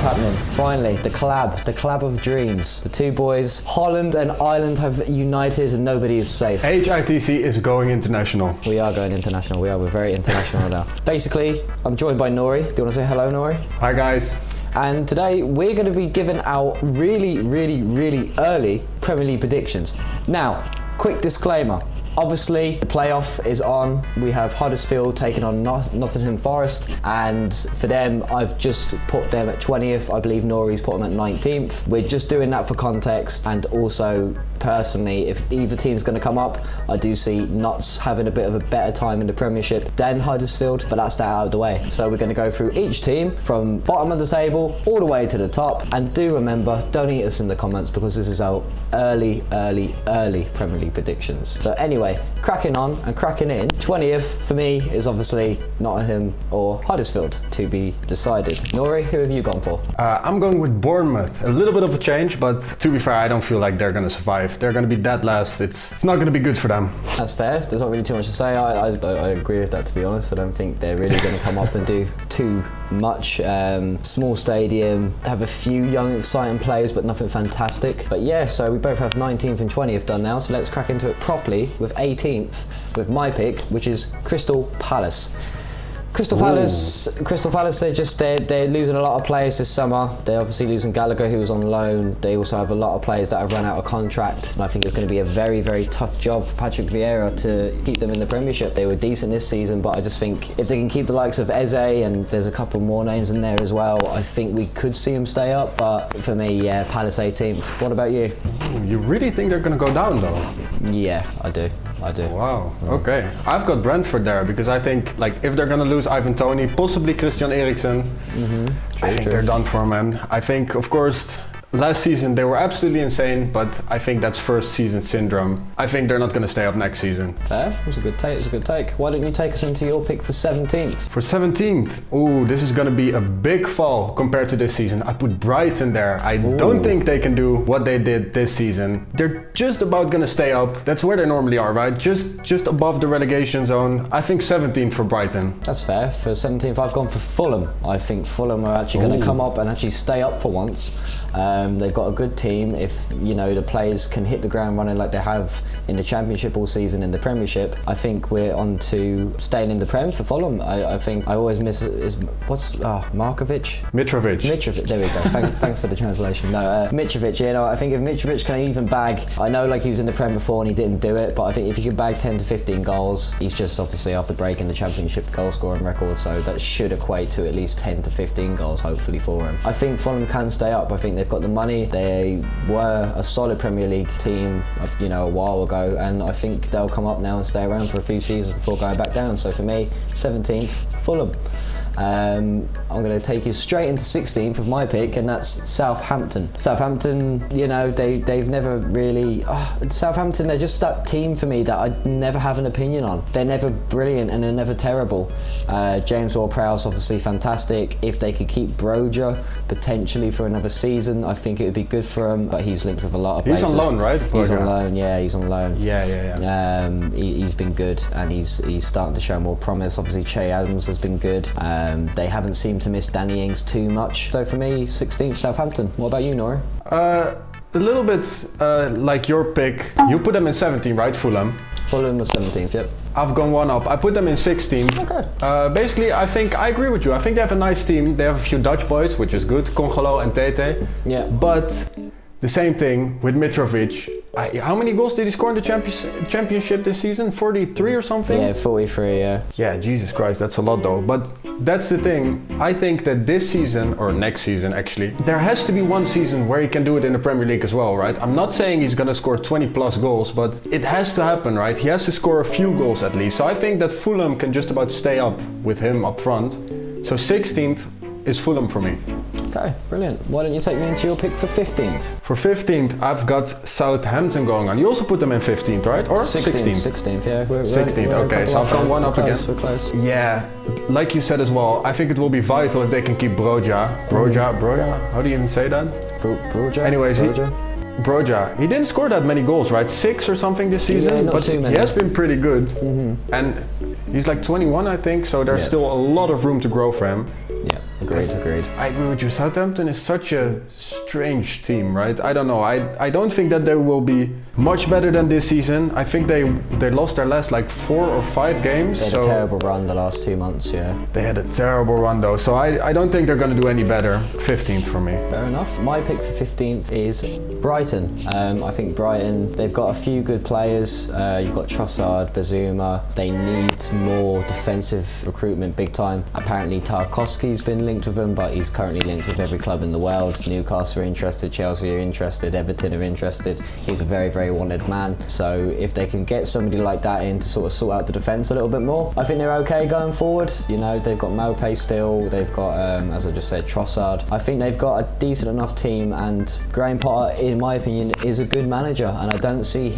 is happening. Finally, the collab of dreams. The two boys, Holland and Ireland, have united and nobody is safe. HITC is going international. We are going international. We're very international now. Basically, I'm joined by Nuri. Do you want to say hello, Nuri? Hi guys. And today we're going to be giving out really early Premier League predictions. Now, quick disclaimer. Obviously, the playoff is on. We have Huddersfield taking on Nottingham Forest, and for them, I've just put them at 20th. I believe Nori's put them at 19th. We're just doing that for context, and also personally, if either team's going to come up, I do see Notts having a bit of a better time in the Premiership than Huddersfield, but that's that out of the way. So we're going to go through each team from bottom of the table all the way to the top, and do remember, don't eat us in the comments because this is our early Premier League predictions. So anyway, cracking on and cracking in. 20th for me is obviously Nottingham or Huddersfield to be decided. Nori, who have you gone for? I'm going with Bournemouth. A little bit of a change, but to be fair, I don't feel like they're going to survive. They're going to be dead last. It's not going to be good for them. That's fair. There's not really too much to say. I agree with that, to be honest. I don't think they're really going to come up and do too much. Small stadium, have a few young exciting players but nothing fantastic. But yeah, so we both have 19th and 20th done now, so let's crack into it properly with 18th with my pick, which is Crystal Palace. Crystal Palace, they're losing a lot of players this summer. They're obviously losing Gallagher, who was on loan. They also have a lot of players that have run out of contract, and I think it's going to be a very tough job for Patrick Vieira to keep them in the Premiership. They were decent this season, but I just think if they can keep the likes of Eze, and there's a couple more names in there as well, I think we could see them stay up. But for me, yeah, Palace 18th. What about you? You really think they're going to go down though? Yeah, I do. Wow, okay. I've got Brentford there because I think like if they're going to lose Ivan Toney, possibly Christian Eriksen, I think they're done for, man. I think, of course, last season they were absolutely insane, but I think that's first season syndrome. I think they're not going to stay up next season. Fair, it was a good take. Why don't you take us into your pick for 17th? For 17th, ooh, this is going to be a big fall compared to this season. I put Brighton there. I don't think they can do what they did this season. They're just about going to stay up. That's where they normally are, right? Just above the relegation zone. I think 17th for Brighton. That's fair. For 17th, I've gone for Fulham. I think Fulham are actually going to come up and actually stay up for once. They've got a good team. If the players can hit the ground running like they have in the Championship all season, in the Premiership, I think we're on to staying in the Prem for Fulham. I think I always miss Markovic? Mitrovic, there we go. Thanks for the translation. No, Mitrovic, I think if Mitrovic can even bag, I know like he was in the Prem before and he didn't do it, but I think if he can bag 10 to 15 goals, he's just obviously after breaking the Championship goal scoring record, so that should equate to at least 10 to 15 goals hopefully for him. I think Fulham can stay up. I think they've got the money. They were a solid Premier League team, a while ago, and I think they'll come up now and stay around for a few seasons before going back down. So for me, 17th, Fulham. I'm going to take you straight into 16th with my pick, and that's Southampton. Southampton, they've never really... Southampton, they're just that team for me that I never have an opinion on. They're never brilliant and they're never terrible. James Ward-Prowse, obviously fantastic. If they could keep Broja potentially for another season, I think it would be good for him, but he's linked with a lot of places. He's on loan, right? He's on loan, yeah, he's on loan. Yeah. He's been good, and he's starting to show more promise. Obviously, Che Adams has been good. They haven't seemed to miss Danny Ings too much. So for me, 16th, Southampton. What about you, Nora? A little bit like your pick. You put them in 17th, right, Fulham? Fulham was 17th, yep. I've gone one up. I put them in 16th. Okay. Basically, I agree with you. I think they have a nice team. They have a few Dutch boys, which is good. Congolo and Tete. Yeah. But the same thing with Mitrovic. How many goals did he score in the championship this season? 43 or something? Yeah, 43, yeah. Yeah, Jesus Christ, that's a lot though. But that's the thing. I think that this season, or next season actually, there has to be one season where he can do it in the Premier League as well, right? I'm not saying he's gonna score 20 plus goals, but it has to happen, right? He has to score a few goals at least. So I think that Fulham can just about stay up with him up front. So 16th is Fulham for me. Okay, brilliant. Why don't you take me into your pick for 15th? For 15th, I've got Southampton going on. You also put them in 15th, right? Or 16th? 16th, yeah. 16th, okay. So I've gone one up again. We're close. Yeah, like you said as well, I think it will be vital if they can keep Broja. Broja? How do you even say that? Broja? Anyways, Broja, he didn't score that many goals, right? 6 or something this season, yeah, not but too many. He has been pretty good. And he's like 21, I think, so there's still a lot of room to grow for him. Yeah, Agreed. I agree with you. Southampton is such a strange team, right? I don't know. I don't think that they will be much better than this season. I think they lost their last like 4 or 5 games. They had a terrible run the last 2 months, yeah. They had a terrible run though, so I don't think they're going to do any better. 15th for me. Fair enough. My pick for 15th is Brighton. I think Brighton, they've got a few good players. You've got Trossard, Bazuma. They need more defensive recruitment big time. Apparently Tarkowski's been linked with them, but he's currently linked with every club in the world. Newcastle are interested, Chelsea are interested, Everton are interested. He's a very, very wanted man. So if they can get somebody like that in to sort of sort out the defence a little bit more, I think they're okay going forward. You know, they've got Maupay still, they've got, as I just said, Trossard. I think they've got a decent enough team, and Graham Potter, in my opinion, is a good manager, and I don't see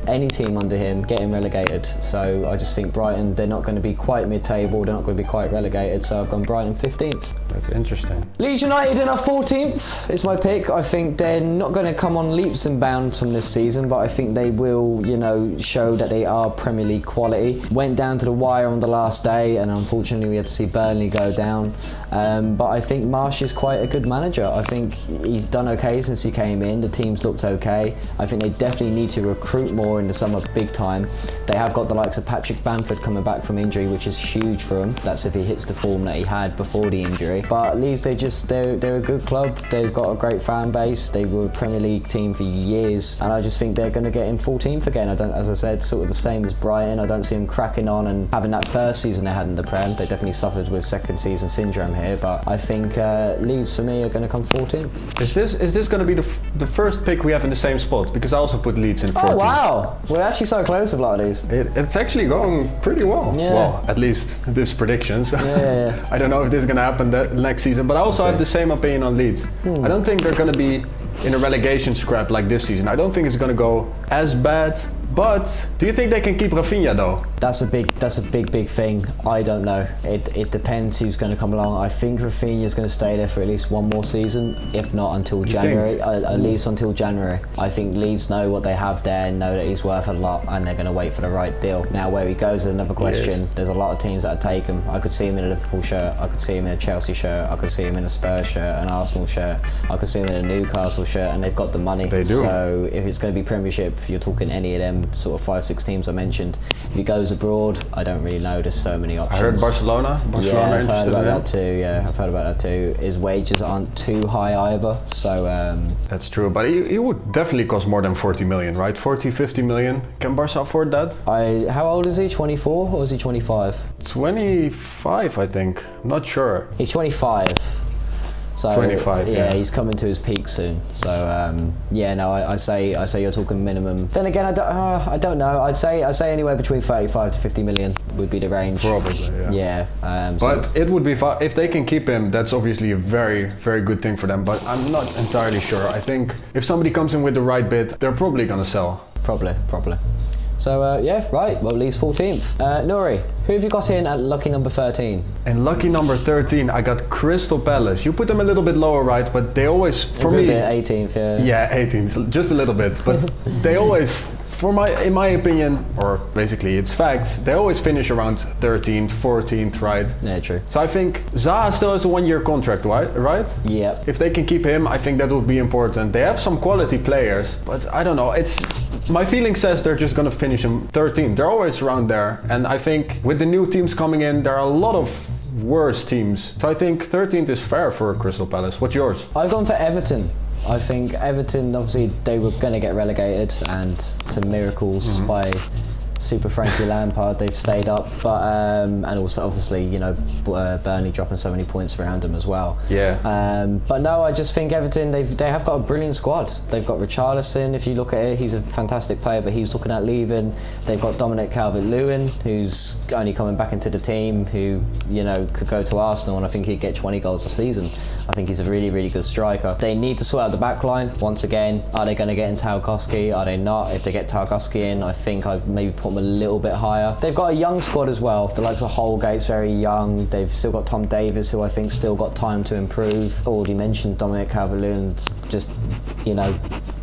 any team under him getting relegated. So I just think Brighton, they're not going to be quite mid-table, they're not going to be quite relegated, so I've gone Brighton 15th. That's interesting. Leeds United in our 14th is my pick. I think they're not going to come on leaps and bounds from this season, but I think they will, you know, show that they are Premier League quality. Went down to the wire on the last day, and unfortunately we had to see Burnley go down. But I think Marsh is quite a good manager. I think he's done okay since he came in. The team's looked okay. I think they definitely need to recruit more in the summer big time. They have got the likes of Patrick Bamford coming back from injury, which is huge for him. That's if he hits the form that he had before the injury. But Leeds, they're a good club. They've got a great fan base. They were a Premier League team for years, and I just think they're going to get in 14th again. As I said, sort of the same as Brighton. I don't see them cracking on and having that first season they had in the Prem. They definitely suffered with second season syndrome here, but I think Leeds for me are going to come 14th. Is this going to be the first pick we have in the same spot? Because I also put Leeds in 14th. Oh wow, we're actually so close with a lot of these. It's actually going pretty well. Yeah. Well, at least this predictions. Yeah. I don't know if this is going to happen next season, but I also have the same opinion on Leeds. I don't think they're going to be in a relegation scrap like this season. I don't think it's going to go as bad. But do you think they can keep Rafinha though? That's a big thing. I don't know. It depends who's going to come along. I think Rafinha is going to stay there for at least one more season, if not until January. At least until January. I think Leeds know what they have there and know that he's worth a lot, and they're going to wait for the right deal. Now where he goes is another question. Yes. There's a lot of teams that take him. I could see him in a Liverpool shirt. I could see him in a Chelsea shirt. I could see him in a Spurs shirt, an Arsenal shirt. I could see him in a Newcastle shirt, and they've got the money. They do. So if it's going to be Premiership, you're talking any of them sort of 5-6 teams I mentioned. If he goes abroad, I don't really know. There's so many options. I heard Barcelona. Yeah, I've heard about that too. Yeah, I've heard about that too. His wages aren't too high either, so. That's true, but he would definitely cost more than 40 million, right? 40-50 million. Can Barca afford that? How old is he? 24 or is he 25? 25, I think. I'm not sure. He's 25. So 25, yeah. He's coming to his peak soon. So I say you're talking minimum. Then again, I don't know. I'd say anywhere between 35 to 50 million would be the range. Probably, yeah. But it would be fun if they can keep him. That's obviously a very, very good thing for them. But I'm not entirely sure. I think if somebody comes in with the right bid, they're probably gonna sell. Probably. So right. Well, Leeds 14th. Nuri, who have you got in at lucky number 13? And lucky number 13, I got Crystal Palace. You put them a little bit lower, right? But they always, for me, 18th. Yeah, 18th, just a little bit. But they always, in my opinion, or basically it's facts, they always finish around 13th, 14th, right? Yeah, true. So I think Zaha still has a 1-year contract, right? Yeah. If they can keep him, I think that would be important. They have some quality players, but I don't know. My feeling says they're just going to finish in 13th. They're always around there. And I think with the new teams coming in, there are a lot of worse teams. So I think 13th is fair for Crystal Palace. What's yours? I've gone for Everton. I think Everton, obviously, they were going to get relegated, and to miracles by Super Frankie Lampard, they've stayed up, but and also obviously Burnley dropping so many points around them as well. Yeah. But no, I just think Everton they have got a brilliant squad. They've got Richarlison. If you look at it, he's a fantastic player, but he's looking at leaving. They've got Dominic Calvert-Lewin, who's only coming back into the team, who could go to Arsenal, and I think he'd get 20 goals a season. I think he's a really, really good striker. They need to sort out the back line once again. Are they going to get in Tarkowski? Are they not? If they get Tarkowski in, I think I'd maybe put them a little bit higher. They've got a young squad as well. The likes of Holgate's very young. They've still got Tom Davies, who I think still got time to improve. Already mentioned Dominic Calvert-Lewin's just,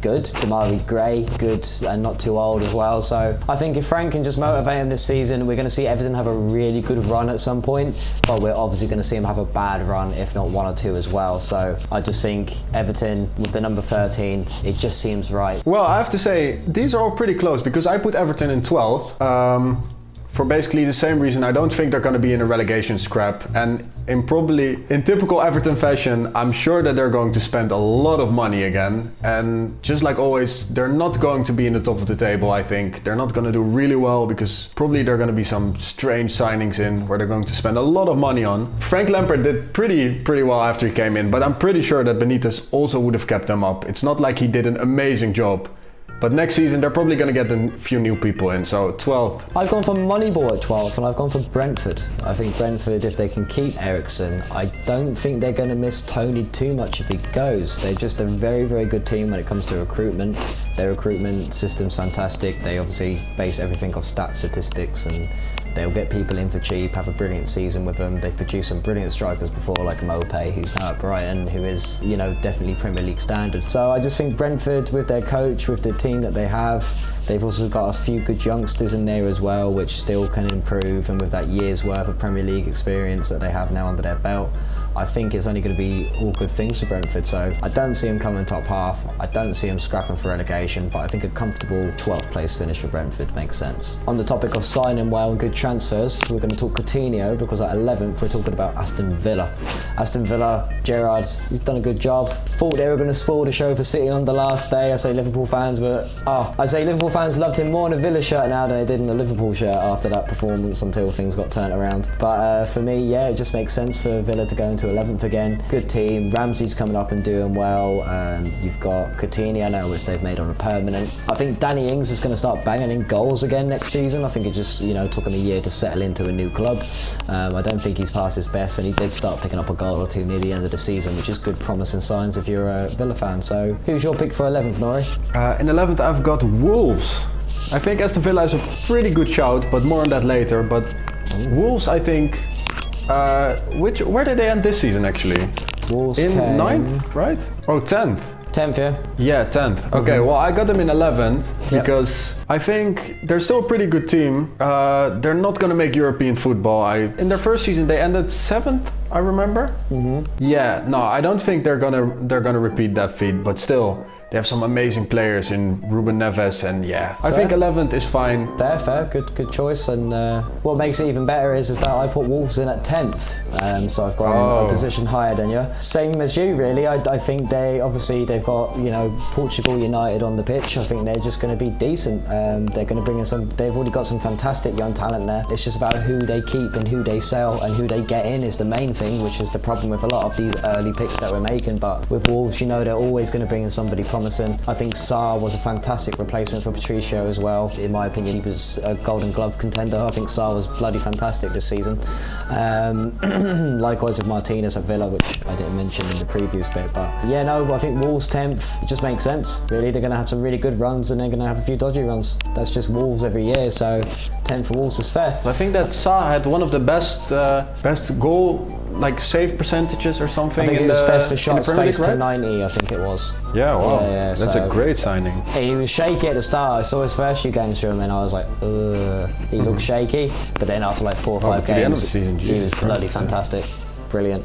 good. Damari Gray, good and not too old as well. So I think if Frank can just motivate him this season, we're going to see Everton have a really good run at some point, but we're obviously going to see him have a bad run, if not one or two as well. So I just think Everton with the number 13, it just seems right. Well, I have to say, these are all pretty close because I put Everton in 12th. For basically the same reason. I don't think they're going to be in a relegation scrap, and in typical Everton fashion, I'm sure that they're going to spend a lot of money again, and just like always, they're not going to be in the top of the table. I think they're not going to do really well because probably there are going to be some strange signings in where they're going to spend a lot of money on. Frank Lampard did pretty well after he came in, but I'm pretty sure that Benitez also would have kept them up. It's not like he did an amazing job. But next season, they're probably going to get a few new people in, so 12th. I've gone for Moneyball at 12th, and I've gone for Brentford. I think Brentford, if they can keep Ericsson, I don't think they're going to miss Tony too much if he goes. They're just a very, very good team when it comes to recruitment. Their recruitment system's fantastic. They obviously base everything off stat statistics, and they'll get people in for cheap, have a brilliant season with them. They've produced some brilliant strikers before, like Mopé, who's now at Brighton, who is, definitely Premier League standard. So I just think Brentford, with their coach, with the team that they have, they've also got a few good youngsters in there as well, which still can improve. And with that year's worth of Premier League experience that they have now under their belt, I think it's only going to be all good things for Brentford. So I don't see him coming top half. I don't see him scrapping for relegation, but I think a comfortable 12th place finish for Brentford makes sense. On the topic of signing well and good transfers, we're going to talk Coutinho, because at 11th we're talking about Aston Villa. Aston Villa, Gerrard, he's done a good job. Thought they were going to spoil the show for City on the last day. I say Liverpool fans loved him more in a Villa shirt now than they did in a Liverpool shirt after that performance until things got turned around. But for me, yeah, it just makes sense for Villa to go into 11th again. Good team. Ramsey's coming up and doing well. You've got Coutinho now, which they've made on a permanent. I think Danny Ings is going to start banging in goals again next season. I think it just took him a year to settle into a new club. I don't think he's past his best, and he did start picking up a goal or two near the end of the season, which is good promising signs if you're a Villa fan. So who's your pick for 11th, Nuri? In 11th I've got Wolves. I think Aston Villa is a pretty good shout, but more on that later. But Wolves, I think, where did they end this season actually? Wolves in 9th, right? Oh, 10th. 10th, yeah? Yeah, 10th. Okay, well, I got them in 11th because I think they're still a pretty good team. They're not going to make European football. In their first season, they ended 7th, I remember. Yeah, no, I don't think they're gonna repeat that feat, but still. They have some amazing players in Ruben Neves, and yeah, I think 11th is fine. Fair, good choice. And what makes it even better is that I put Wolves in at 10th, so I've got a position higher than you. Same as you, really. I think they've got Portugal United on the pitch. I think they're just going to be decent. They're going to bring in they've already got some fantastic young talent there. It's just about who they keep and who they sell and who they get in is the main thing, which is the problem with a lot of these early picks that we're making. But with Wolves, they're always going to bring in somebody promising. I think Sarr was a fantastic replacement for Patricio as well. In my opinion, he was a Golden Glove contender. I think Sarr was bloody fantastic this season. Likewise with Martinez at Villa, which I didn't mention in the previous bit. But yeah, no, I think Wolves 10th. It just makes sense, really. They're going to have some really good runs and they're going to have a few dodgy runs. That's just Wolves every year, so 10th for Wolves is fair. I think that Sarr had one of the best goal save percentages or something. I think it was best for shots faced per 90, I think it was. Yeah, wow. Yeah, that's a great signing. He was shaky at the start. I saw his first few games through him and I was like, he looked shaky. But then after 4 or 5 games, the end of the season, he was bloody fantastic. Brilliant.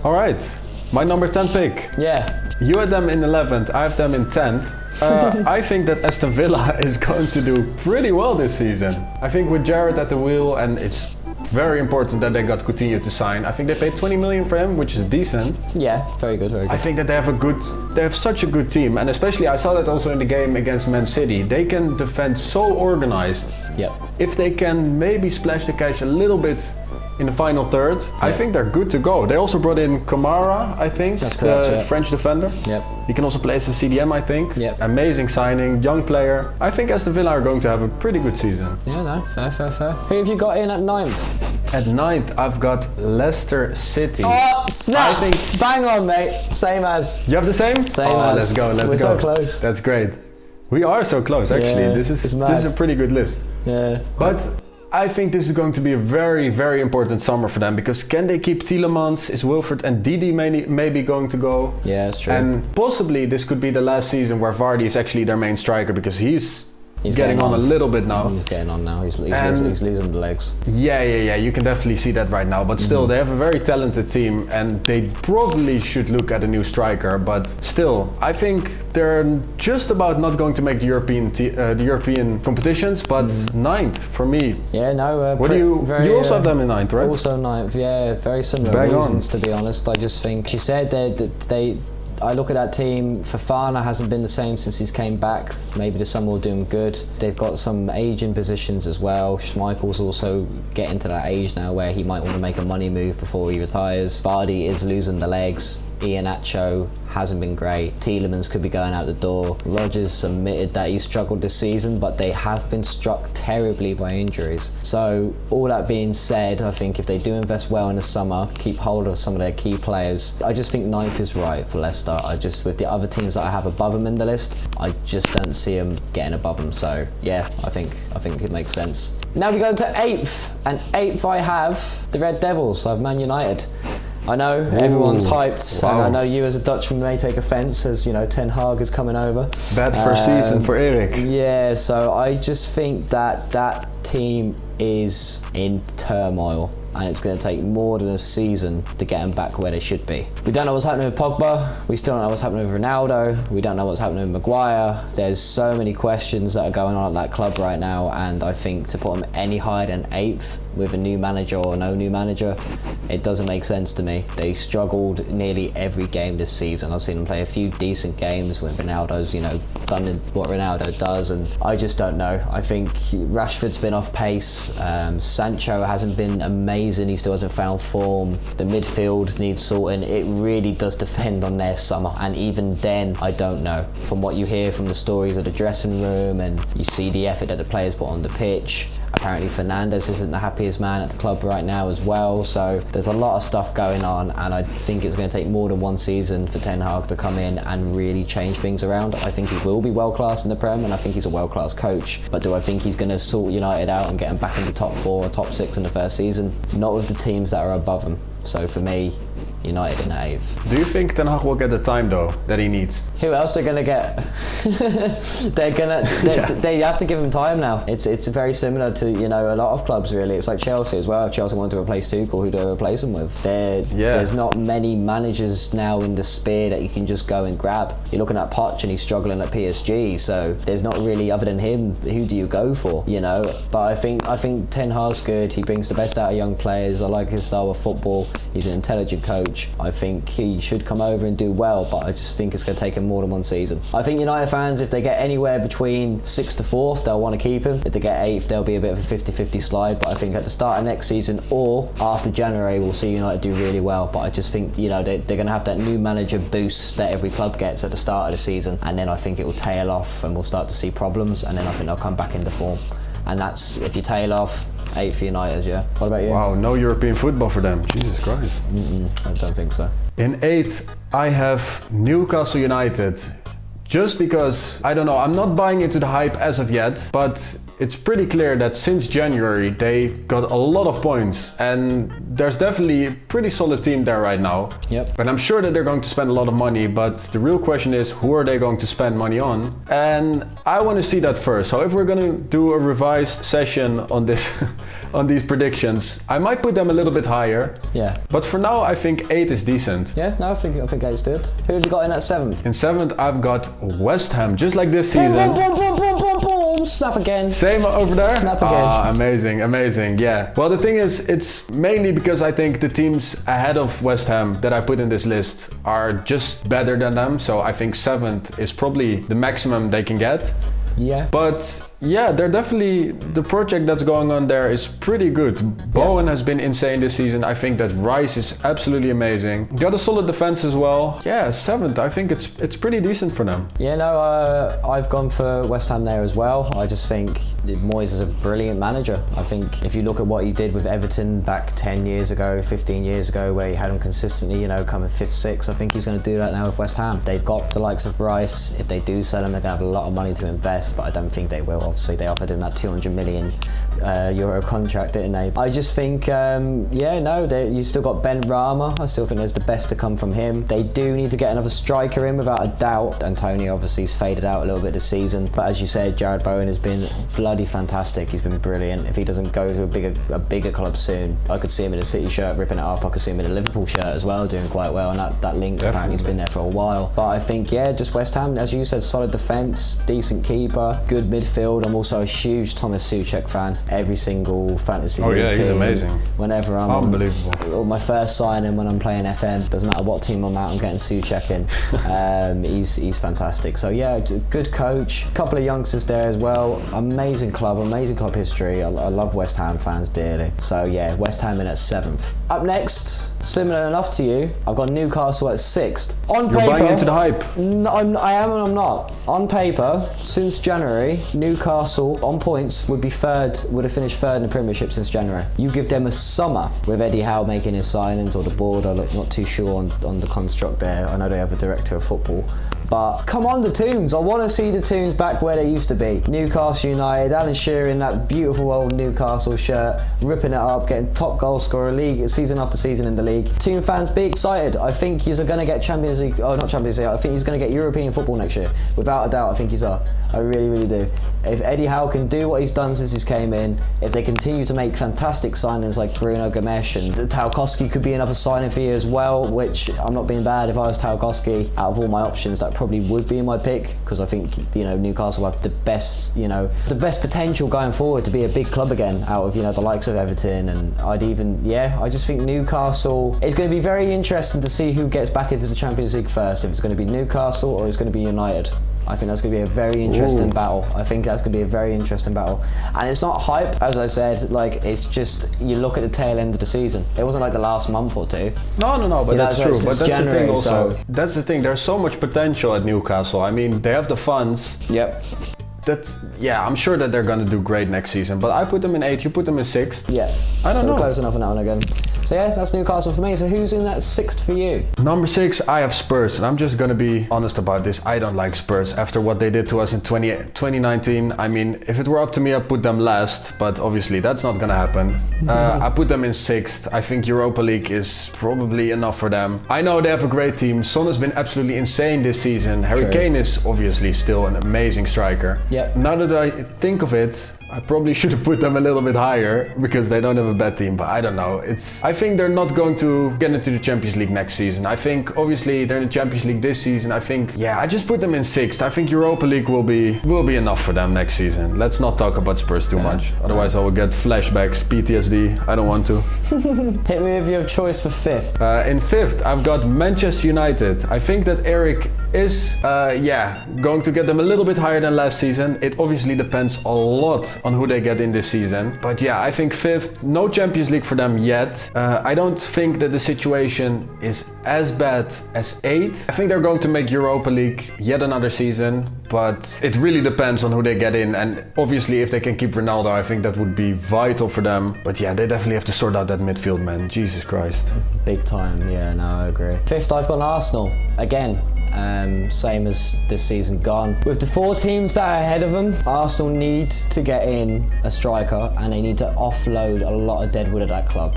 All right, my number 10 pick. Yeah. You had them in 11th, I have them in 10th. I think that Aston Villa is going to do pretty well this season. I think with Gerrard at the wheel, and it's very important that they got Coutinho to sign. I think they paid 20 million for him, which is decent. Yeah, very good. I think that they have such a good team, and especially I saw that also in the game against Man City. They can defend so organized. Yep. If they can maybe splash the cash a little bit in the final third, I think they're good to go. They also brought in Kamara, I think, that's correct, the French defender. Yep. He can also play as a CDM, I think. Yep. Amazing signing, young player. I think Aston Villa are going to have a pretty good season. Yeah, no, fair. Who have you got in at 9th? At 9th, I've got Leicester City. Oh, snap! I think, bang on, mate. Same as. You have the same? Same as. Let's go. We're so close. That's great. We are so close, actually. Yeah, this is a pretty good list. Yeah. But I think this is going to be a very, very important summer for them, because can they keep Tielemans? Is Wilfred and Didi maybe going to go? Yeah, that's true. And possibly this could be the last season where Vardy is actually their main striker, because he's getting on a little bit now. He's getting on now. He's losing the legs. Yeah. You can definitely see that right now. But still, they have a very talented team, and they probably should look at a new striker. But still, I think they're just about not going to make the European competitions. But ninth for me. Yeah, no. What do you also have them in ninth, right? Also ninth. Yeah, very similar reasons to be honest. I just think she said that I look at that team. Fofana hasn't been the same since he's came back. Maybe the summer will do him good. They've got some aging positions as well. Schmeichel's also getting to that age now where he might want to make a money move before he retires. Vardy is losing the legs. Iheanacho hasn't been great. Tielemans could be going out the door. Rodgers admitted that he struggled this season, but they have been struck terribly by injuries. So all that being said, I think if they do invest well in the summer, keep hold of some of their key players, I just think ninth is right for Leicester. With the other teams that I have above them in the list, I just don't see them getting above them. So yeah, I think it makes sense. Now we go to 8th, and 8th I have the Red Devils. I have Man United. I know everyone's hyped, and I know you as a Dutchman may take offence, as you know Ten Hag is coming over. Bad first season for Erik. Yeah, so I just think that team is in turmoil, and it's going to take more than a season to get them back where they should be. We don't know what's happening with Pogba. We still don't know what's happening with Ronaldo. We don't know what's happening with Maguire. There's so many questions that are going on at that club right now, and I think to put them any higher than 8th with a new manager or no new manager, it doesn't make sense to me. They struggled nearly every game this season. I've seen them play a few decent games when Ronaldo's, done what Ronaldo does, and I just don't know. I think Rashford's been off pace. Sancho hasn't been amazing. He still hasn't found form. The midfield needs sorting. It really does depend on their summer, and even then, I don't know. From what you hear from the stories of the dressing room, and you see the effort that the players put on the pitch, apparently Fernandes isn't the happiest man at the club right now as well. So there's a lot of stuff going on, and I think it's going to take more than one season for Ten Hag to come in and really change things around. I think he will be world class in the Prem, and I think he's a world class coach. But do I think he's going to sort United out and get them back in the top 4 or top 6 in the first season? Not with the teams that are above him. So for me, United in 8th. Do you think Ten Hag will get the time though that he needs? Who else are going to get? They have to give him time now. It's very similar to a lot of clubs really. It's like Chelsea as well. If Chelsea want to replace Tuchel, who do they replace him with? There's not many managers now in the spear that you can just go and grab. You're looking at Poch and he's struggling at PSG, so there's not really, other than him, who do you go for? But I think Ten Hag's good. He brings the best out of young players. I like his style of football. He's an intelligent coach. I think he should come over and do well, but I just think it's going to take him more than one season. I think United fans, if they get anywhere between 6th to 4th, they'll want to keep him. If they get 8th, there'll be a bit of a 50-50 slide, but I think at the start of next season or after January, we'll see United do really well. But I just think, they're going to have that new manager boost that every club gets at the start of the season, and then I think it will tail off and we'll start to see problems, and then I think they'll come back into form. And that's, if you tail off, 8th for United, yeah. What about you? Wow, no European football for them. Jesus Christ. I don't think so. In 8th, I have Newcastle United. Just because, I don't know, I'm not buying into the hype as of yet, but it's pretty clear that since January they got a lot of points, and there's definitely a pretty solid team there right now. Yep. But I'm sure that they're going to spend a lot of money, but the real question is, who are they going to spend money on? And I want to see that first. So if we're going to do a revised session on this on these predictions, I might put them a little bit higher. Yeah. But for now, I think 8 is decent. Yeah, no, I think 8's good. Who have you got in at 7th? In 7th, I've got West Ham, just like this season. Boom, boom, boom, boom, boom, boom. Snap again. Same over there? Snap again. Amazing, yeah. Well, the thing is, it's mainly because I think the teams ahead of West Ham that I put in this list are just better than them. So I think 7th is probably the maximum they can get. Yeah. But yeah, they're definitely, the project that's going on there is pretty good. Bowen has been insane this season. I think that Rice is absolutely amazing. Got a solid defense as well. Yeah, 7th. I think it's pretty decent for them. Yeah, no, I've gone for West Ham there as well. I just think Moyes is a brilliant manager. I think if you look at what he did with Everton back 10 years ago, 15 years ago, where he had them consistently, coming 5th, 6th, I think he's going to do that now with West Ham. They've got the likes of Rice. If they do sell him, they're going to have a lot of money to invest, but I don't think they will. obviously they offered him that 200 million euro contract, didn't they? I just think, you still got Ben Rama. I still think there's the best to come from him. They do need to get another striker in, without a doubt. Antonio obviously has faded out a little bit this season, but as you said, Jared Bowen has been bloody fantastic. He's been brilliant. If he doesn't go to a bigger club soon, I could see him in a City shirt ripping it up. I could see him in a Liverpool shirt as well, doing quite well, and that link apparently has been there for a while. But I think, just West Ham, as you said, solid defence, decent keeper, good midfield. I'm also a huge Thomas Souček fan. Every single fantasy league he's team, amazing. Whenever I'm unbelievable. Or my first signing when I'm playing FM, doesn't matter what team I'm at, I'm getting Souček in. He's fantastic. So good coach, couple of youngsters there as well. Amazing club history. I love West Ham fans dearly. So West Ham in at 7th. Up next, similar enough to you, I've got Newcastle at 6th. On paper, you're buying into the hype. No, I am and I'm not. On paper, since January, Newcastle on points would have finished third in the Premiership since January. You give them a summer with Eddie Howe making his signings, or the board, I'm not too sure on the construct there. I know they have a director of football. But come on, the Toons. I want to see the Toons back where they used to be. Newcastle United, Alan Shearer in that beautiful old Newcastle shirt, ripping it up, getting top goal scorer league season after season in the league. Toon fans, be excited. I think he's going to get Champions League, not Champions League, I think he's going to get European football next year. Without a doubt, I think he's are. I really, really do. If Eddie Howe can do what he's done since he's came in, if they continue to make fantastic signings like Bruno Gomes, and Tarkowski could be another signing for you as well, which I'm not being bad. If I was Tarkowski, out of all my options, that probably would be my pick, because I think Newcastle have the best potential going forward to be a big club again, out of the likes of Everton. And I just think Newcastle, it's going to be very interesting to see who gets back into the Champions League first, if it's going to be Newcastle or it's going to be United. I think that's going to be a very interesting battle. And it's not hype, as I said, it's just, you look at the tail end of the season. It wasn't like the last month or two. No, but that's true. But that's January, the thing also. That's the thing, there's so much potential at Newcastle. I mean, they have the funds. Yep. I'm sure that they're going to do great next season, but I put them in 8th, you put them in 6th. Yeah. I don't know. Close enough on that one again. So that's Newcastle for me. So who's in that 6th for you? Number 6, I have Spurs, and I'm just going to be honest about this. I don't like Spurs after what they did to us in 2019. I mean, if it were up to me, I'd put them last, but obviously that's not going to happen. I put them in 6th. I think Europa League is probably enough for them. I know they have a great team. Son has been absolutely insane this season. Harry Kane is obviously still an amazing striker. Yep. Now that I think of it, I probably should have put them a little bit higher because they don't have a bad team, but I don't know. I think they're not going to get into the Champions League next season. I think obviously they're in the Champions League this season. I think, I just put them in 6th. I think Europa League will be enough for them next season. Let's not talk about Spurs too much. Otherwise I will get flashbacks, PTSD. I don't want to. Hit me with your choice for 5th. In 5th, I've got Manchester United. I think that Eric is going to get them a little bit higher than last season. It obviously depends a lot on who they get in this season. But I think 5th, no Champions League for them yet. I don't think that the situation is as bad as 8th. I think they're going to make Europa League yet another season, but it really depends on who they get in. And obviously if they can keep Ronaldo, I think that would be vital for them. But they definitely have to sort out that midfield, man. Jesus Christ. Big time, I agree. 5th, I've got Arsenal again. Same as this season gone. With the 4 teams that are ahead of them, Arsenal need to get in a striker, and they need to offload a lot of deadwood at that club.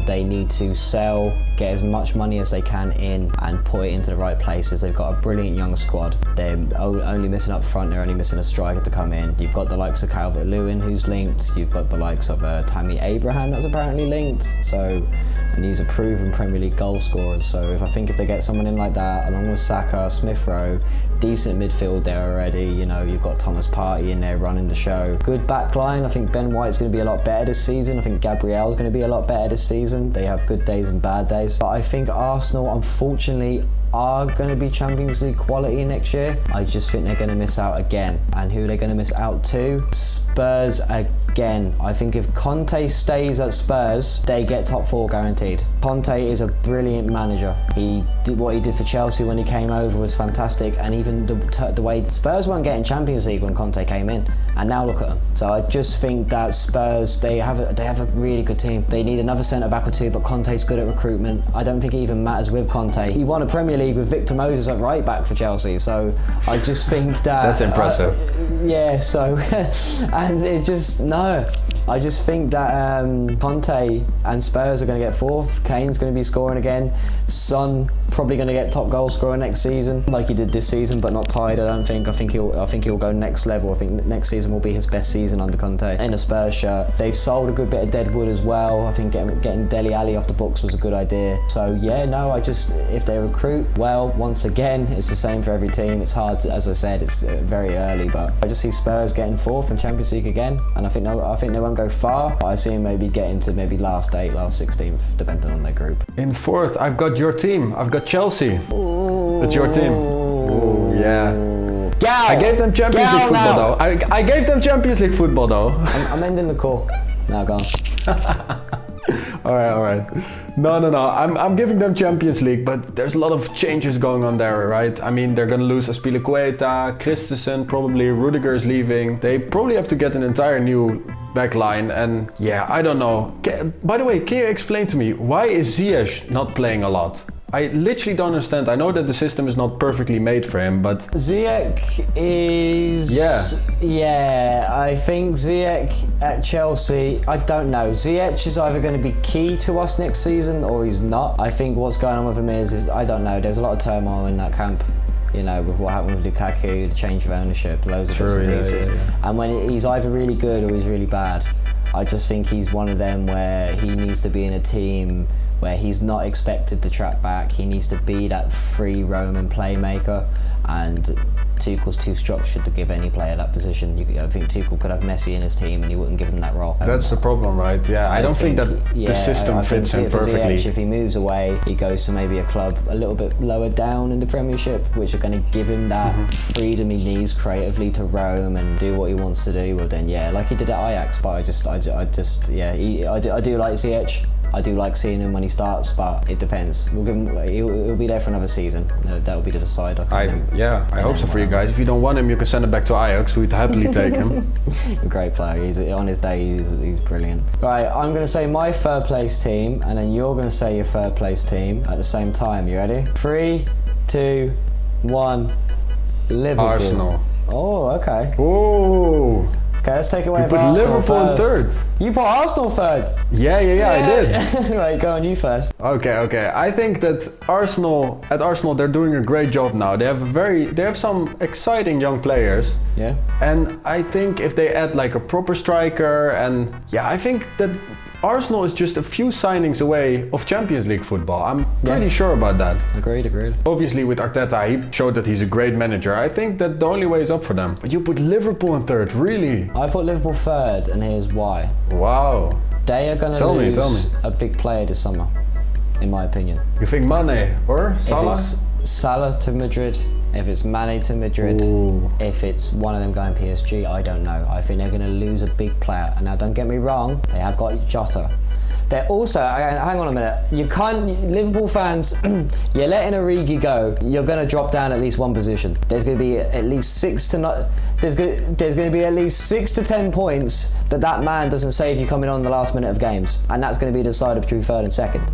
They need to sell, get as much money as they can in, and put it into the right places. They've got a brilliant young squad. They're only missing up front, they're only missing a striker to come in. You've got the likes of Calvert-Lewin who's linked, you've got the likes of Tammy Abraham that's apparently linked, and he's a proven Premier League goal scorer. So if they get someone in like that, along with Saka, Smith Rowe, decent midfield there already. You've got Thomas Partey in there running the show. Good back line. I think Ben White's going to be a lot better this season. I think Gabriel's going to be a lot better this season. They have good days and bad days. But I think Arsenal, unfortunately, are going to be Champions League quality next year. I just think they're going to miss out again. And who are they going to miss out to? Spurs again. I think if Conte stays at Spurs, they get top 4 guaranteed. Conte is a brilliant manager. What he did for Chelsea when he came over was fantastic, and even the way Spurs weren't getting Champions League when Conte came in, and now look at them. So I just think that Spurs, they have a really good team. They need another centre back or two, but Conte's good at recruitment. I don't think it even matters with Conte. He won a Premier League with Victor Moses at right back for Chelsea, so I just think that that's impressive. Yeah, so, and it just, no. I just think that Conte and Spurs are going to get fourth. Kane's going to be scoring again. Son probably going to get top goal scorer next season, like he did this season, but not tied. I don't think. I think he'll go next level. I think next season will be his best season under Conte in a Spurs shirt. They've sold a good bit of deadwood as well. I think getting Dele Alli off the books was a good idea. So yeah, no, if they recruit well, once again, it's the same for every team. It's hard to, as I said, it's very early, but I just see Spurs getting fourth in Champions League again, and I think they won't go far, but I see them maybe getting to maybe last 8, last 16th, depending on their group. In fourth, I've got your team. I've got Chelsea. Ooh. That's your team. Ooh, yeah. Gal! I gave them Champions League football though. I gave them Champions League football though. I'm ending the call. Now go on. All right. No. I'm giving them Champions League, but there's a lot of changes going on there, right? I mean, they're gonna lose Aspilicueta, Christensen, probably Rudiger's leaving. They probably have to get an entire new back line, and yeah, I don't know. By the way, can you explain to me, why is Ziyech not playing a lot? I literally don't understand. I know that the system is not perfectly made for him, but... Ziyech is... Yeah, I think Ziyech at Chelsea, I don't know. Ziyech is either going to be key to us next season or he's not. I think what's going on with him is I don't know. There's a lot of turmoil in that camp. You know, with what happened with Lukaku, the change of ownership, loads of bits and pieces. Yeah. And when he's either really good or he's really bad, I just think he's one of them where he needs to be in a team where he's not expected to track back. He needs to be that free roaming playmaker, and Tuchel's too structured to give any player that position. I think Tuchel could have Messi in his team and he wouldn't give him that role. That's the problem, right? Yeah, I don't think that the system fits him perfectly. If he moves away, he goes to maybe a club a little bit lower down in the Premiership, which are going to give him that freedom he needs creatively to roam and do what he wants to do. Well then, yeah, like he did at Ajax, but I do like Ziyech. I do like seeing him when he starts, but it depends. We'll give him. He'll be there for another season. That'll be the decider. I hope so for you guys. If you don't want him, you can send him back to Ajax. We'd happily take him. Great player. He's on his day. He's brilliant. Right, I'm going to say my third place team, and then you're going to say your third place team at the same time. You ready? 3, 2, 1. Liverpool. Arsenal. Oh, okay. Oh. Okay, let's take away You put Arsenal Liverpool in first. third. You put Arsenal third. Yeah, I did. Right, go on, you first. Okay. I think that Arsenal they're doing a great job now. They have some exciting young players. Yeah. And I think if they add like a proper striker, and yeah, I think that Arsenal is just a few signings away of Champions League football. I'm pretty sure about that. Agreed. Obviously with Arteta, he showed that he's a great manager. I think that the only way is up for them. But you put Liverpool in third, really? I put Liverpool third, and here's why. Wow. They are going to lose a big player this summer, in my opinion. You think Mane or Salah? If it's Salah to Madrid, if it's Mane to Madrid, if it's one of them going PSG, I don't know. I think they're going to lose a big player. And now, don't get me wrong, they have got Jota. They're also, hang on a minute, you can't, Liverpool fans, you're letting Origi go, you're going to drop down at least one position. There's going to be at least 6 to 10 points that man doesn't save you coming on the last minute of games, and that's going to be decided between third and second.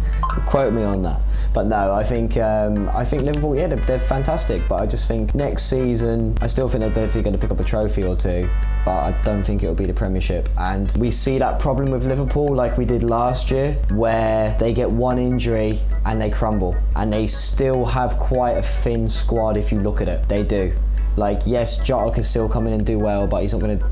Quote me on that. But no, I think Liverpool, they're fantastic, but I just think next season, I still think they're definitely going to pick up a trophy or two, but I don't think it'll be the Premiership. And we see that problem with Liverpool like we did last year, where they get one injury and they crumble, and they still have quite a thin squad if you look at it. They do. Like, yes, Jota can still come in and do well, but he's not going to,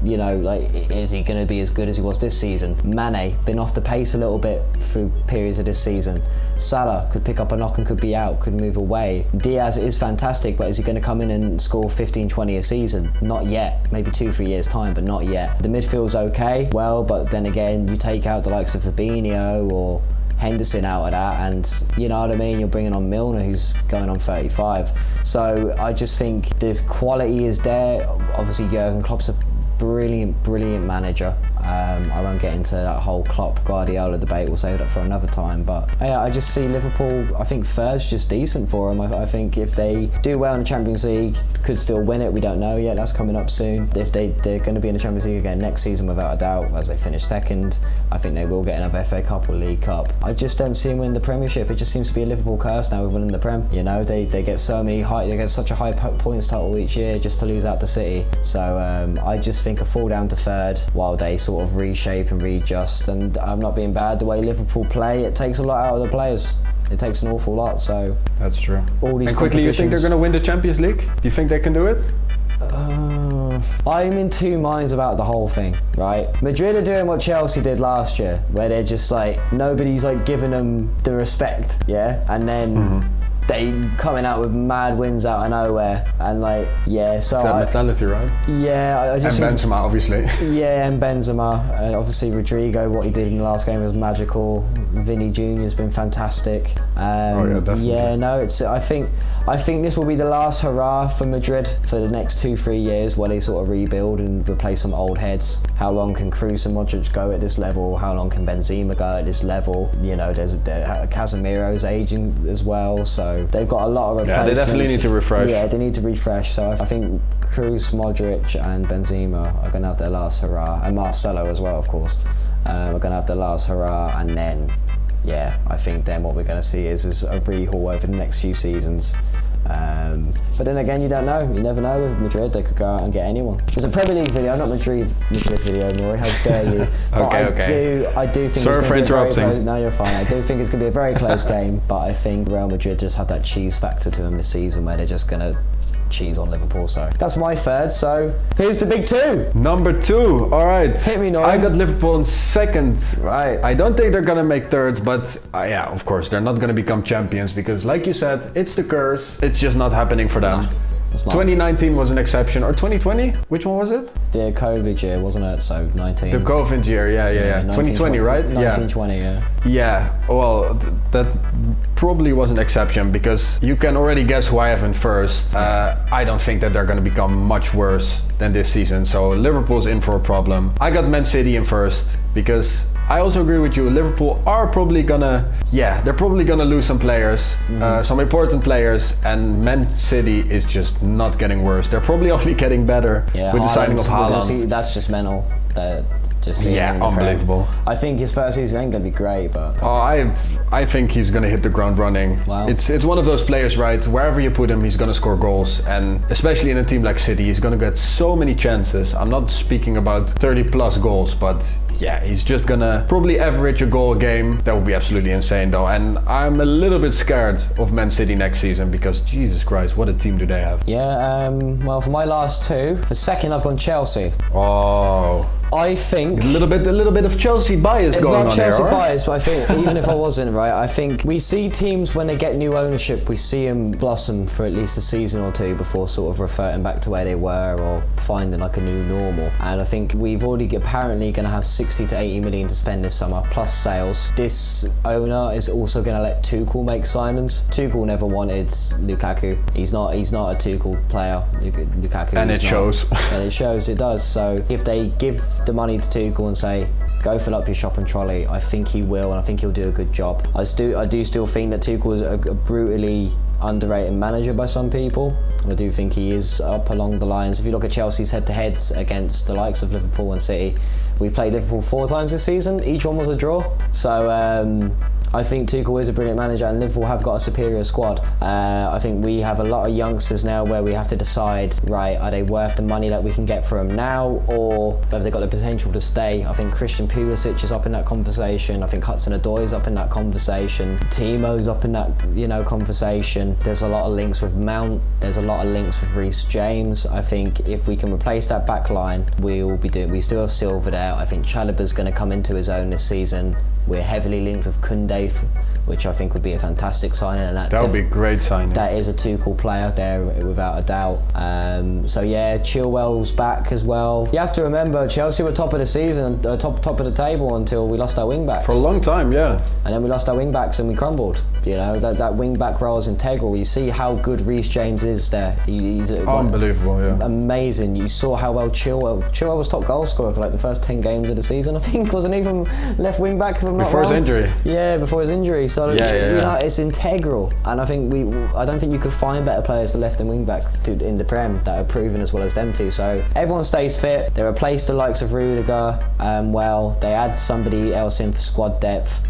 is he going to be as good as he was this season? Mane, been off the pace a little bit through periods of this season. Salah could pick up a knock and could be out, could move away. Diaz is fantastic, but is he going to come in and score 15, 20 a season? Not yet. Maybe 2-3 years' time, but not yet. The midfield's okay, well, but then again, you take out the likes of Fabinho or Henderson out of that, and you know what I mean, you're bringing on Milner, who's going on 35. So I just think the quality is there. Obviously Jurgen Klopp's a brilliant manager. I won't get into that whole Klopp-Guardiola debate, we'll save that for another time, but yeah, I just see Liverpool, I think third's just decent for them. I think if they do well in the Champions League, could still win it, we don't know yet, that's coming up soon. If they're going to be in the Champions League again next season without a doubt, as they finish second, I think they will get another FA Cup or League Cup. I just don't see them winning the Premiership. It just seems to be a Liverpool curse now with winning the Prem. You know, they get such a high points total each year just to lose out to City. So I just think a fall down to third while they sort of reshape and readjust. And I'm not being bad, the way Liverpool play, it takes a lot out of the players. It takes an awful lot. So that's true. All these and quickly, you think they're going to win the Champions League? Do you think they can do it? I'm in two minds about the whole thing, right? Madrid are doing what Chelsea did last year, where they're just like, nobody's like giving them the respect, yeah? And then they coming out with mad wins out of nowhere, and like, yeah, so... It's that mentality, right? Yeah, I just... And Benzema, obviously. Yeah, and Benzema. Obviously, Rodrigo, what he did in the last game was magical. Vinny Jr.'s been fantastic. Oh yeah, definitely. Yeah, no, it's... I think this will be the last hurrah for Madrid for the next 2-3 years, where they sort of rebuild and replace some old heads. How long can Kroos and Modric go at this level? How long can Benzema go at this level? You know, there's Casemiro's aging as well, so they've got a lot of replacements. Yeah, they definitely need to refresh. Yeah, they need to refresh. So I think Kroos, Modric and Benzema are going to have their last hurrah, and Marcelo as well, of course, are going to have their last hurrah, and then, yeah, I think then what we're going to see is a rehaul over the next few seasons. But then again, you don't know. You never know with Madrid. They could go out and get anyone. It's a Premier League video, not Madrid video, Nuri. How dare you? Okay. I do think Sorry it's for going to be interrupting. a very close, no, you're fine. I do think it's going to be a very close game, but I think Real Madrid just have that cheese factor to them this season, where they're just going to cheese on Liverpool. So that's my third. So here's the big two. Number 2. All right. Hit me, Nuri. I got Liverpool in second. Right. I don't think they're gonna make third, but yeah, of course they're not gonna become champions because, like you said, it's the curse. It's just not happening for them. It's not. 2019 was an exception, or 2020? Which one was it? The COVID year, wasn't it? So 19. The COVID year, yeah. 2020, right? 1920, yeah. Yeah, well, that probably was an exception because you can already guess who I have in first. I don't think that they're going to become much worse than this season, so Liverpool's in for a problem. I got Man City in first because I also agree with you. Liverpool are probably gonna, they're probably gonna lose some players, some important players, and Man City is just not getting worse. They're probably only getting better with the signing of Haaland. That's just mental. Unbelievable. I think his first season ain't gonna be great, but I think he's gonna hit the ground running. Wow. It's one of those players, right? Wherever you put him, he's gonna score goals, and especially in a team like City, he's gonna get so many chances. I'm not speaking about 30+ goals, but yeah, he's just gonna probably average a goal a game. That would be absolutely insane, though. And I'm a little bit scared of Man City next season because Jesus Christ, what a team do they have? Yeah. Well, for my last two, for second, I've gone Chelsea. Oh. I think a little bit of Chelsea bias going on. It's not Chelsea there, bias, but I think even if I wasn't, right, I think we see teams when they get new ownership, we see them blossom for at least a season or two before sort of reverting back to where they were or finding like a new normal. And I think we've already apparently going to have 60 to 80 million to spend this summer, plus sales. This owner is also going to let Tuchel make signings. Tuchel never wanted Lukaku. He's not a Tuchel player. Lukaku. And it shows. And it shows. It does. So if they give the money to Tuchel and say, go fill up your shopping trolley, I think he will, and I think he'll do a good job. I do still think that Tuchel is a brutally underrated manager by some people. I do think he is up along the lines. If you look at Chelsea's head-to-heads against the likes of Liverpool and City, we played Liverpool 4 times this season. Each one was a draw. So I think Tuchel is a brilliant manager, and Liverpool have got a superior squad. I think we have a lot of youngsters now where we have to decide, right, are they worth the money that we can get for them now, or have they got the potential to stay? I think Christian Pulisic is up in that conversation. I think Hudson-Odoi is up in that conversation. Timo's up in that, conversation. There's a lot of links with Mount. There's a lot of links with Reece James. I think if we can replace that back line, we still have Silva there. I think Chalobah's going to come into his own this season. We're heavily linked with Koundé which I think would be a fantastic signing. And that would be a great signing. That is a Tuchel player there, without a doubt. So yeah, Chilwell's back as well. You have to remember, Chelsea were top of the season, top of the table until we lost our wing backs. For a long time, yeah. And then we lost our wing backs and we crumbled. You know, that wing back role is integral. You see how good Reece James is there. He's unbelievable, yeah. Amazing. You saw how well Chilwell was top goal scorer for like the first 10 games of the season, I think. Wasn't even left wing back, if I'm not before wrong. his injury. Yeah, before his injury. So you know, it's integral. And I think I don't think you could find better players for left and wing back in the Prem that are proven as well as them two. So everyone stays fit. They replace the likes of Rudiger well. They add somebody else in for squad depth.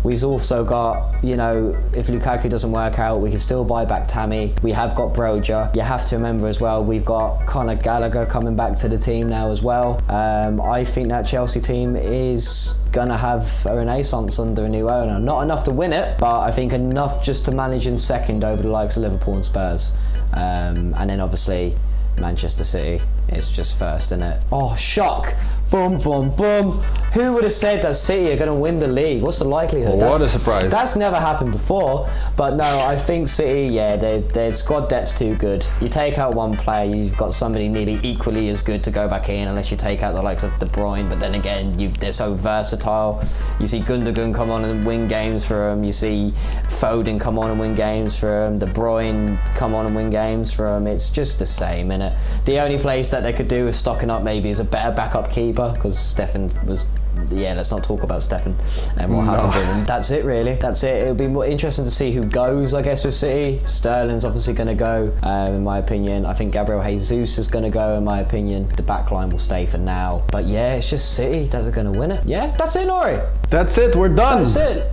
We've also got, you know, if Lukaku doesn't work out, we can still buy back Tammy. We have got Broja. You have to remember as well, we've got Conor Gallagher coming back to the team now as well. I think that Chelsea team is gonna have a renaissance under a new owner. Not enough to win it, but I think enough just to manage in second over the likes of Liverpool and Spurs. And then obviously Manchester City is just first, isn't it? Oh, shock! Boom, boom, boom. Who would have said that City are going to win the league? What's the likelihood? What a surprise. That's never happened before. But no, I think City, yeah, their squad depth's too good. You take out one player, you've got somebody nearly equally as good to go back in, unless you take out the likes of De Bruyne. But then again, they're so versatile. You see Gundogan come on and win games for them. You see Foden come on and win games for them. De Bruyne come on and win games for them. It's just the same, innit? The only place that they could do with stocking up maybe is a better backup keeper, because Stefan was, yeah, let's not talk about Stefan and what happened to him. That's it, really. That's it. It'll be more interesting to see who goes, I guess, with City. Sterling's obviously going to go, in my opinion. I think Gabriel Jesus is going to go, in my opinion. The back line will stay for now. But yeah, it's just City that are going to win it. Yeah, that's it, Nuri. That's it, we're done. That's it.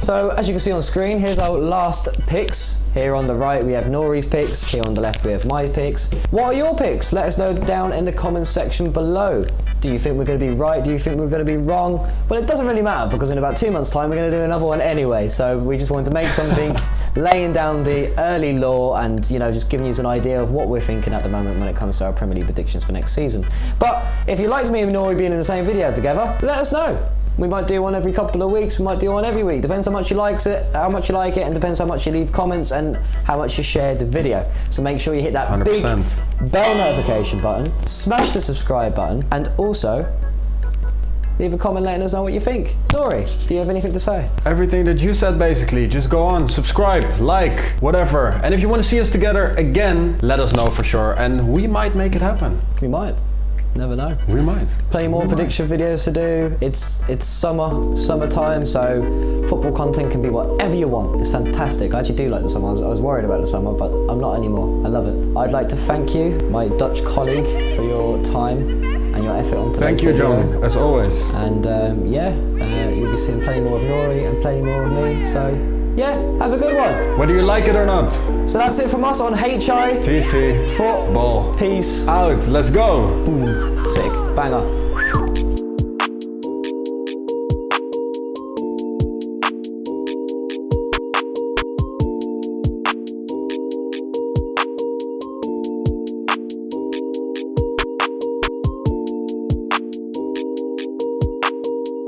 So, as you can see on screen, here's our last picks. Here on the right we have Nuri's picks, here on the left we have my picks. What are your picks? Let us know down in the comments section below. Do you think we're going to be right? Do you think we're going to be wrong? Well, it doesn't really matter, because in about 2 months' time we're going to do another one anyway. So we just wanted to make something, laying down the early law and, you know, just giving you an idea of what we're thinking at the moment when it comes to our Premier League predictions for next season. But if you liked me and Nuri being in the same video together, let us know. We might do one every couple of weeks, we might do one every week. Depends how much you like it, and depends how much you leave comments and how much you share the video. So make sure you hit that 100%. big bell notification button, smash the subscribe button, and also leave a comment letting us know what you think. Nuri, do you have anything to say? Everything that you said, basically. Just go on, subscribe, like, whatever. And if you want to see us together again, let us know for sure, and we might make it happen. We might. Never know. We might. Plenty more prediction videos to do. It's summertime, so football content can be whatever you want. It's fantastic. I actually do like the summer. I was worried about the summer, but I'm not anymore. I love it. I'd like to thank you, my Dutch colleague, for your time and your effort on today's video. Thank you, John, as always. And you'll be seeing plenty more of Nuri and plenty more of me. So yeah, have a good one. Whether you like it or not. So that's it from us on HITC Football. Peace Out. Let's go. Boom. Sick. Banger.